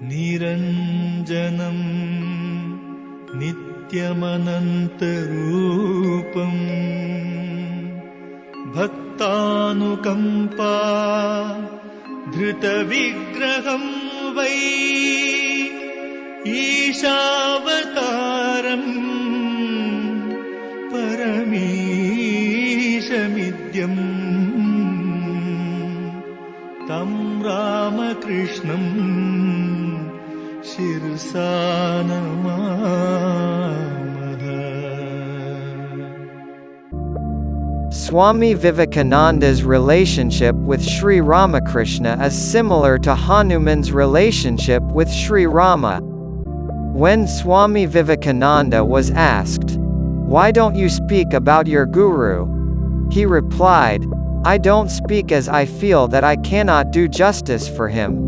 Niranjanam Nityamanantarupam Bhaktanukampa Dhrutavigraham Vai Ishavataram Paramishamidyam Tam Ramakrishnam Shirsa Namamaha. Swami Vivekananda's relationship with Sri Ramakrishna is similar to Hanuman's relationship with Sri Rama. When Swami Vivekananda was asked, "Why don't you speak about your guru?" he replied, "I don't speak as I feel that I cannot do justice for him."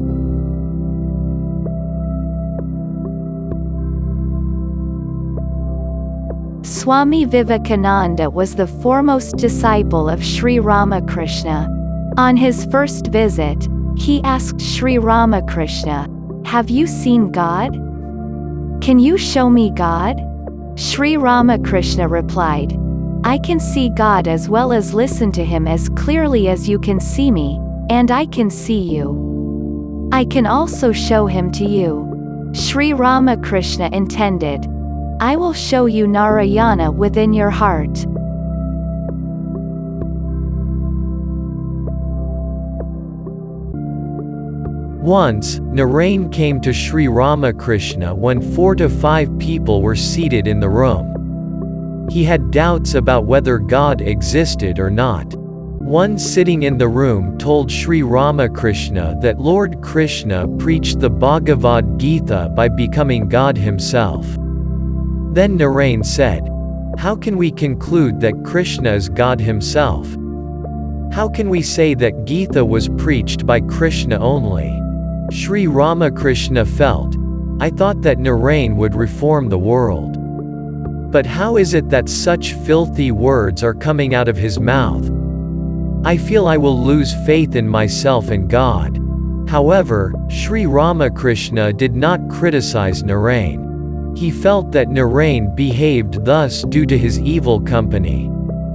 Swami Vivekananda was the foremost disciple of Sri Ramakrishna. On his first visit, he asked Sri Ramakrishna, "Have you seen God? Can you show me God?" Sri Ramakrishna replied, "I can see God as well as listen to him as clearly as you can see me, and I can see you. I can also show him to you." Sri Ramakrishna intended, "I will show you Narayana within your heart." Once, Narendra came to Sri Ramakrishna when 4 to 5 people were seated in the room. He had doubts about whether God existed or not. One sitting in the room told Sri Ramakrishna that Lord Krishna preached the Bhagavad Gita by becoming God himself. Then Narendra said, "How can we conclude that Krishna is God himself? How can we say that Gita was preached by Krishna only?" Sri Ramakrishna felt, "I thought that Narendra would reform the world. But how is it that such filthy words are coming out of his mouth? I feel I will lose faith in myself and God." However, Sri Ramakrishna did not criticize Narendra. He felt that Narendra behaved thus due to his evil company.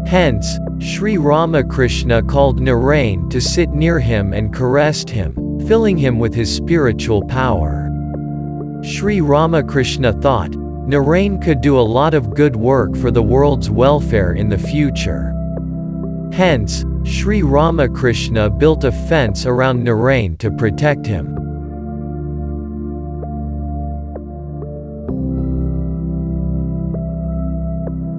Hence, Sri Ramakrishna called Narendra to sit near him and caressed him, filling him with his spiritual power. Sri Ramakrishna thought, Narendra could do a lot of good work for the world's welfare in the future. Hence, Sri Ramakrishna built a fence around Narendra to protect him.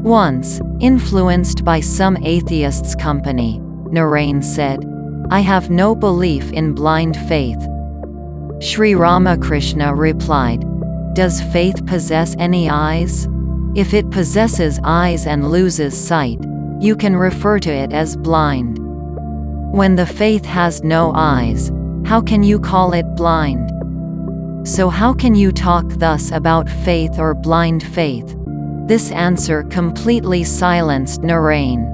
Once, influenced by some atheist's company, Narendra said, "I have no belief in blind faith." Sri Ramakrishna replied, "Does faith possess any eyes? If it possesses eyes and loses sight, you can refer to it as blind. When the faith has no eyes, how can you call it blind? So how can you talk thus about faith or blind faith?" This answer completely silenced Narendra.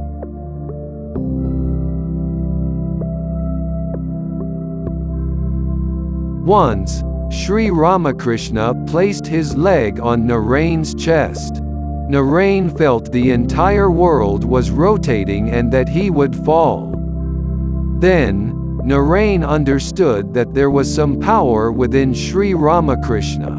Once, Sri Ramakrishna placed his leg on Narendra's chest. Narendra felt the entire world was rotating and that he would fall. Then, Narendra understood that there was some power within Sri Ramakrishna.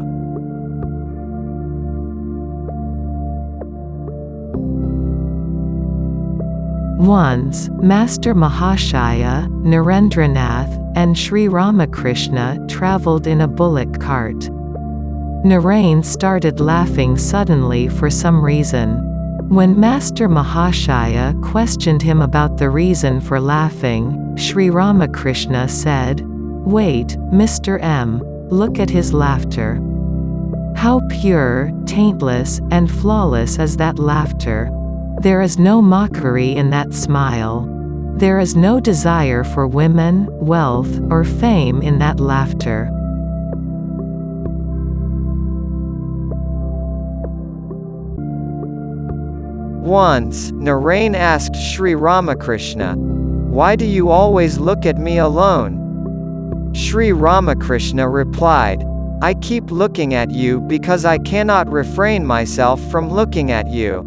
Once, Master Mahashaya, Narendranath, and Sri Ramakrishna travelled in a bullock cart. Narendra started laughing suddenly for some reason. When Master Mahashaya questioned him about the reason for laughing, Sri Ramakrishna said, "Wait, Mr. M, look at his laughter. How pure, taintless, and flawless is that laughter. There is no mockery in that smile. There is no desire for women, wealth, or fame in that laughter." Once, Narendra asked Sri Ramakrishna, "Why do you always look at me alone?" Sri Ramakrishna replied, I keep looking at you because I cannot refrain myself from looking at you.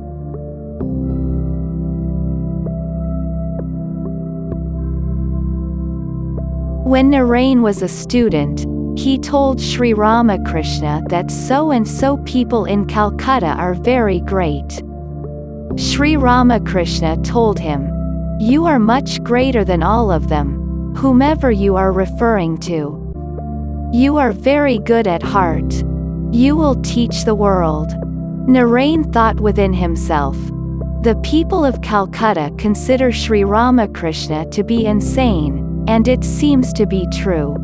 When Narain was a student, he told Sri Ramakrishna that so and so people in Calcutta are very great. Sri Ramakrishna told him, "You are much greater than all of them, whomever you are referring to. You are very good at heart. You will teach the world." Narain thought within himself, "The people of Calcutta consider Sri Ramakrishna to be insane, and it seems to be true.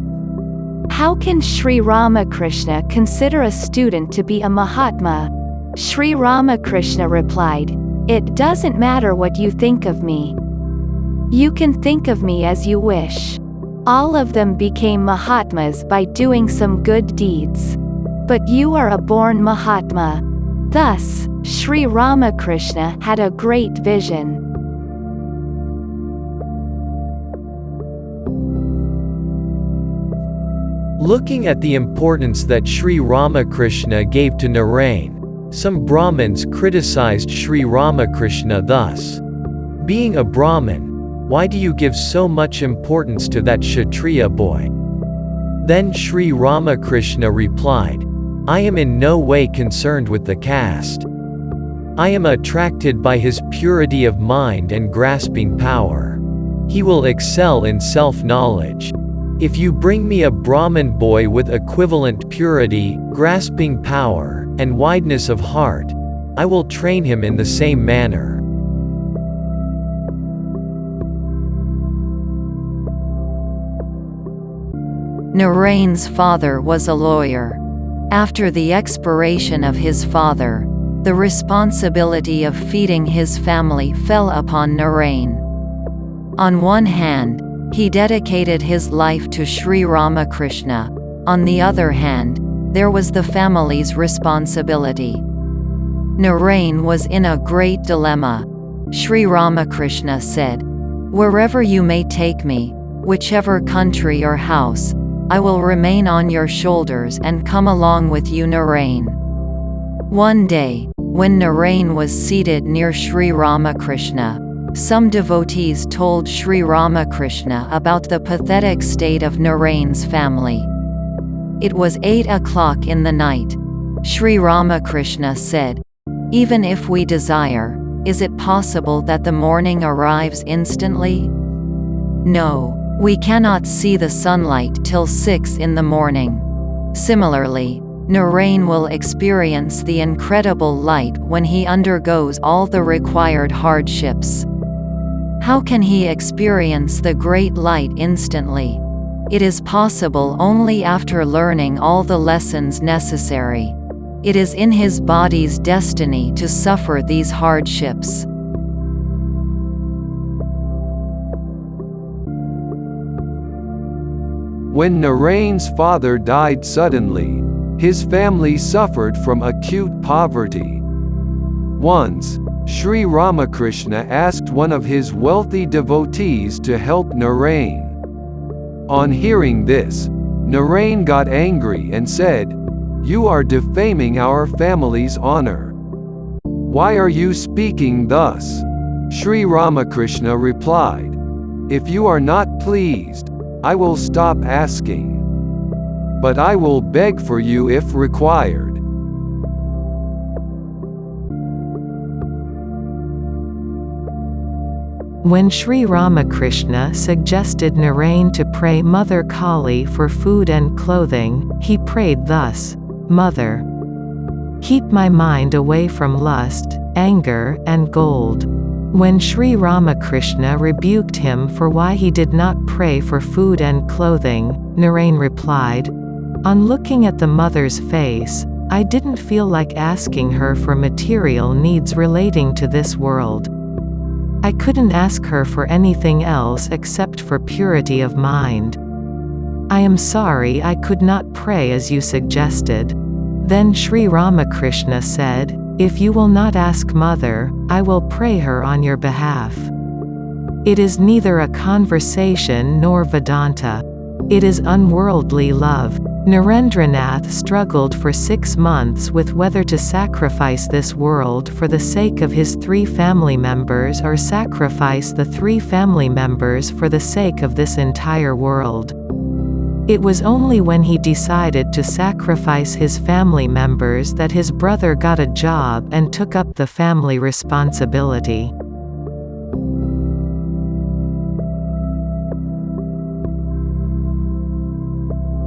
How can Sri Ramakrishna consider a student to be a Mahatma?" Sri Ramakrishna replied, "It doesn't matter what you think of me. You can think of me as you wish." All of them became Mahatmas by doing some good deeds. But you are a born Mahatma. Thus, Sri Ramakrishna had a great vision. Looking at the importance that Sri Ramakrishna gave to Narain, some Brahmins criticized Sri Ramakrishna thus: "Being a Brahmin, why do you give so much importance to that Kshatriya boy?" Then Sri Ramakrishna replied, "I am in no way concerned with the caste. I am attracted by his purity of mind and grasping power. He will excel in self-knowledge. If you bring me a Brahmin boy with equivalent purity, grasping power, and wideness of heart, I will train him in the same manner." Narain's father was a lawyer. After the expiration of his father, the responsibility of feeding his family fell upon Narain. On one hand, he dedicated his life to Sri Ramakrishna. On the other hand, there was the family's responsibility. Narain was in a great dilemma. Sri Ramakrishna said, "Wherever you may take me, whichever country or house, I will remain on your shoulders and come along with you, Narain." One day, when Narain was seated near Sri Ramakrishna, some devotees told Sri Ramakrishna about the pathetic state of Narain's family. It was 8 o'clock in the night. Sri Ramakrishna said, "Even if we desire, is it possible that the morning arrives instantly? No, we cannot see the sunlight till 6 in the morning. Similarly, Narain will experience the incredible light when he undergoes all the required hardships. How can he experience the great light instantly? It is possible only after learning all the lessons necessary. It is in his body's destiny to suffer these hardships." When Narain's father died suddenly, his family suffered from acute poverty. Once, Sri Ramakrishna asked one of his wealthy devotees to help Narain. On hearing this, Narain got angry and said, "You are defaming our family's honor. Why are you speaking thus?" Sri Ramakrishna replied, "If you are not pleased, I will stop asking. But I will beg for you if required." When Sri Ramakrishna suggested Narain to pray Mother Kali for food and clothing, he prayed thus: "Mother, keep my mind away from lust, anger, and gold." When Sri Ramakrishna rebuked him for why he did not pray for food and clothing, Narain replied, "On looking at the mother's face, I didn't feel like asking her for material needs relating to this world. I couldn't ask her for anything else except for purity of mind. I am sorry I could not pray as you suggested." Then Sri Ramakrishna said, "If you will not ask Mother, I will pray her on your behalf." It is neither a conversation nor Vedanta. It is unworldly love. Narendranath struggled for 6 months with whether to sacrifice this world for the sake of his 3 family members or sacrifice the 3 family members for the sake of this entire world. It was only when he decided to sacrifice his family members that his brother got a job and took up the family responsibility.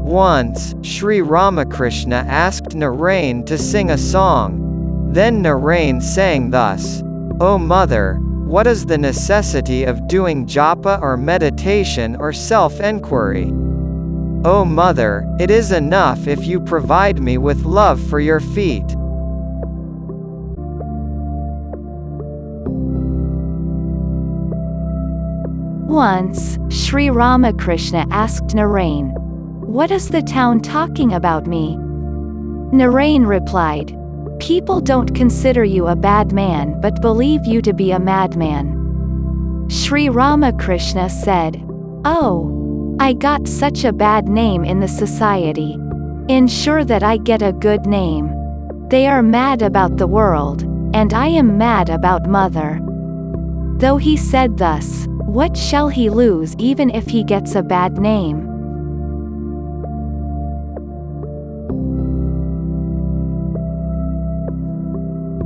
Once, Sri Ramakrishna asked Narain to sing a song. Then Narain sang thus: "O Mother, what is the necessity of doing japa or meditation or self-enquiry? O Mother, it is enough if you provide me with love for your feet." Once, Sri Ramakrishna asked Narain, "What is the town talking about me?" Narain replied, "People don't consider you a bad man but believe you to be a madman." Sri Ramakrishna said, "Oh, I got such a bad name in the society. Ensure that I get a good name. They are mad about the world, and I am mad about Mother." Though he said thus, what shall he lose even if he gets a bad name?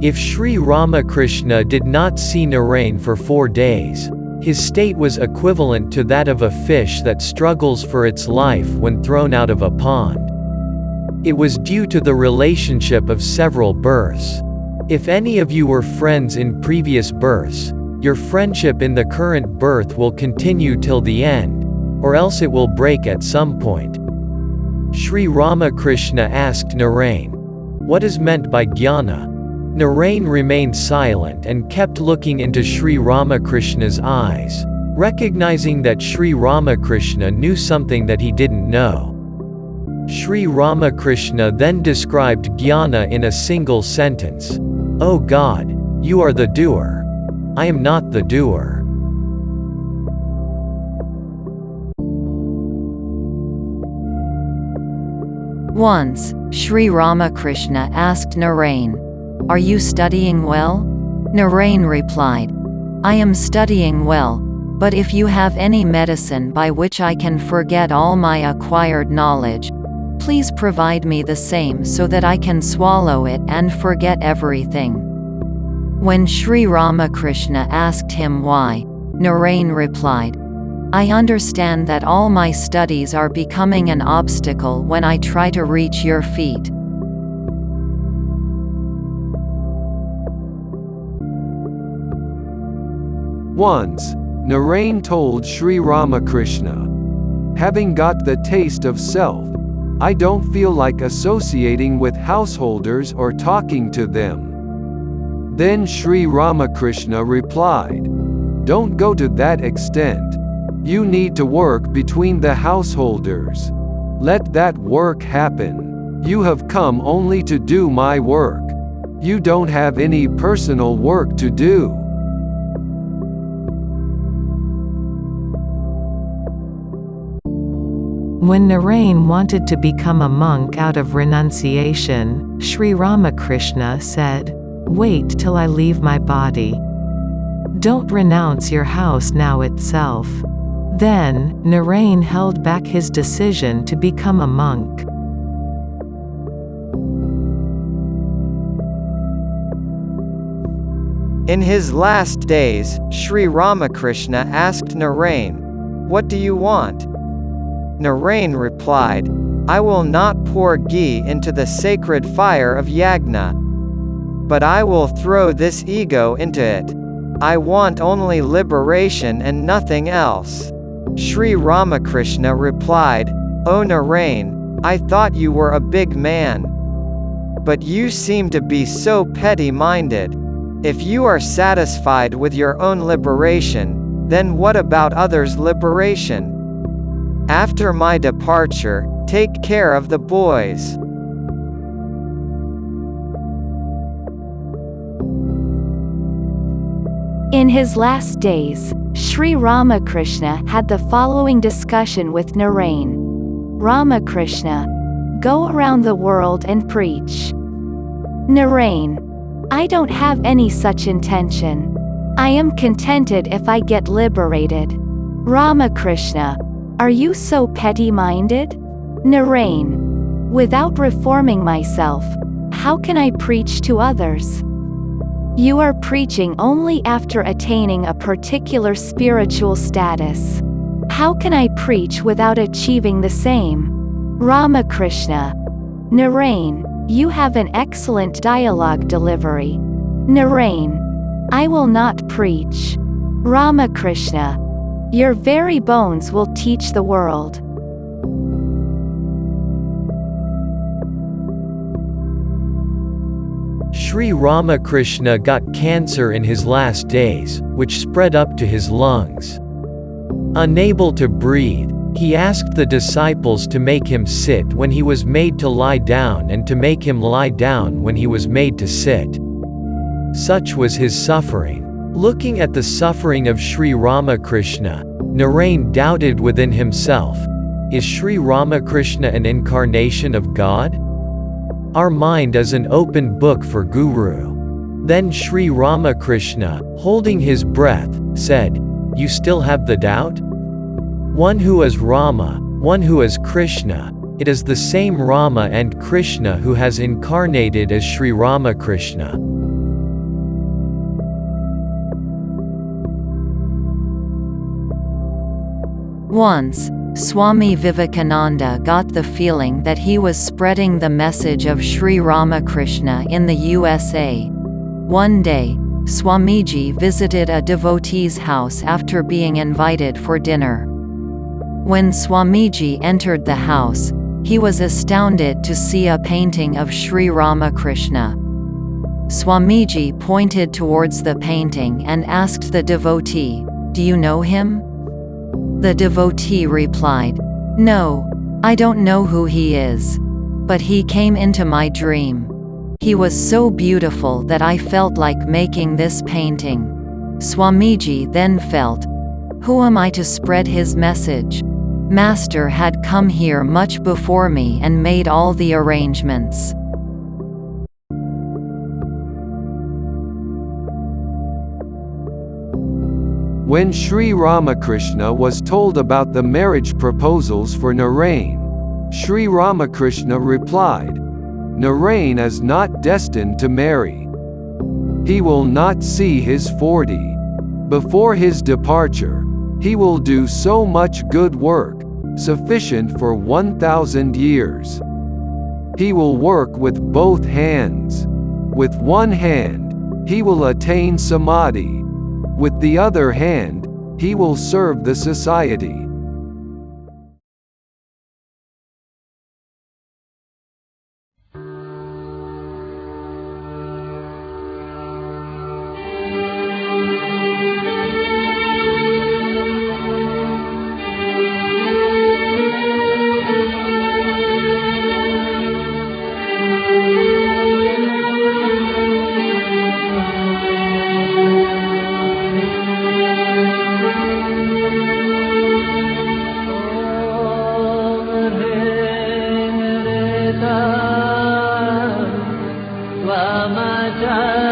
If Sri Ramakrishna did not see Narain for 4 days, his state was equivalent to that of a fish that struggles for its life when thrown out of a pond. It was due to the relationship of several births. If any of you were friends in previous births, your friendship in the current birth will continue till the end, or else it will break at some point. Sri Ramakrishna asked Narain, "What is meant by jnana?" Narain remained silent and kept looking into Sri Ramakrishna's eyes, recognizing that Sri Ramakrishna knew something that he didn't know. Sri Ramakrishna then described jnana in a single sentence: "O God, you are the doer. I am not the doer." Once, Sri Ramakrishna asked Narain, "Are you studying well?" Narain replied, "I am studying well, but if you have any medicine by which I can forget all my acquired knowledge, please provide me the same so that I can swallow it and forget everything." When Sri Ramakrishna asked him why, Narain replied, "I understand that all my studies are becoming an obstacle when I try to reach your feet." Once, Narain told Sri Ramakrishna, "Having got the taste of self, I don't feel like associating with householders or talking to them." Then Sri Ramakrishna replied, "Don't go to that extent. You need to work between the householders. Let that work happen. You have come only to do my work. You don't have any personal work to do." When Narain wanted to become a monk out of renunciation, Sri Ramakrishna said, "Wait till I leave my body. Don't renounce your house now itself." Then, Narain held back his decision to become a monk. In his last days, Sri Ramakrishna asked Narain, "What do you want?" Narain replied, "I will not pour ghee into the sacred fire of yagna. But I will throw this ego into it. I want only liberation and nothing else." Sri Ramakrishna replied, "O Narain, I thought you were a big man. But you seem to be so petty-minded. If you are satisfied with your own liberation, then what about others' liberation? After my departure, take care of the boys." In his last days, Sri Ramakrishna had the following discussion with Narain. Ramakrishna, Go around the world and preach. Narain. I don't have any such intention. I am contented if I get liberated. Ramakrishna. Are you so petty-minded? Narain. Without reforming myself, how can I preach to others? You are preaching only after attaining a particular spiritual status. How can I preach without achieving the same? Ramakrishna. Narain, you have an excellent dialogue delivery. Narain. I will not preach. Ramakrishna. Your very bones will teach the world. Sri Ramakrishna got cancer in his last days, which spread up to his lungs. Unable to breathe, he asked the disciples to make him sit when he was made to lie down and to make him lie down when he was made to sit. Such was his suffering. Looking at the suffering of Sri Ramakrishna, Narain doubted within himself, is Sri Ramakrishna an incarnation of God? Our mind is an open book for Guru. Then Sri Ramakrishna, holding his breath, said, You still have the doubt? One who is Rama, one who is Krishna, it is the same Rama and Krishna who has incarnated as Sri Ramakrishna. Once, Swami Vivekananda got the feeling that he was spreading the message of Sri Ramakrishna in the USA. One day, Swamiji visited a devotee's house after being invited for dinner. When Swamiji entered the house, he was astounded to see a painting of Sri Ramakrishna. Swamiji pointed towards the painting and asked the devotee, Do you know him? The devotee replied, No, I don't know who he is. But he came into my dream. He was so beautiful that I felt like making this painting. Swamiji then felt, Who am I to spread his message? Master had come here much before me and made all the arrangements. When Sri Ramakrishna was told about the marriage proposals for Narain, Sri Ramakrishna replied, Narain is not destined to marry. He will not see his 40. Before his departure, he will do so much good work, sufficient for 1,000 years. He will work with both hands. With one hand, he will attain samadhi. With the other hand, he will serve the society. Swamacharya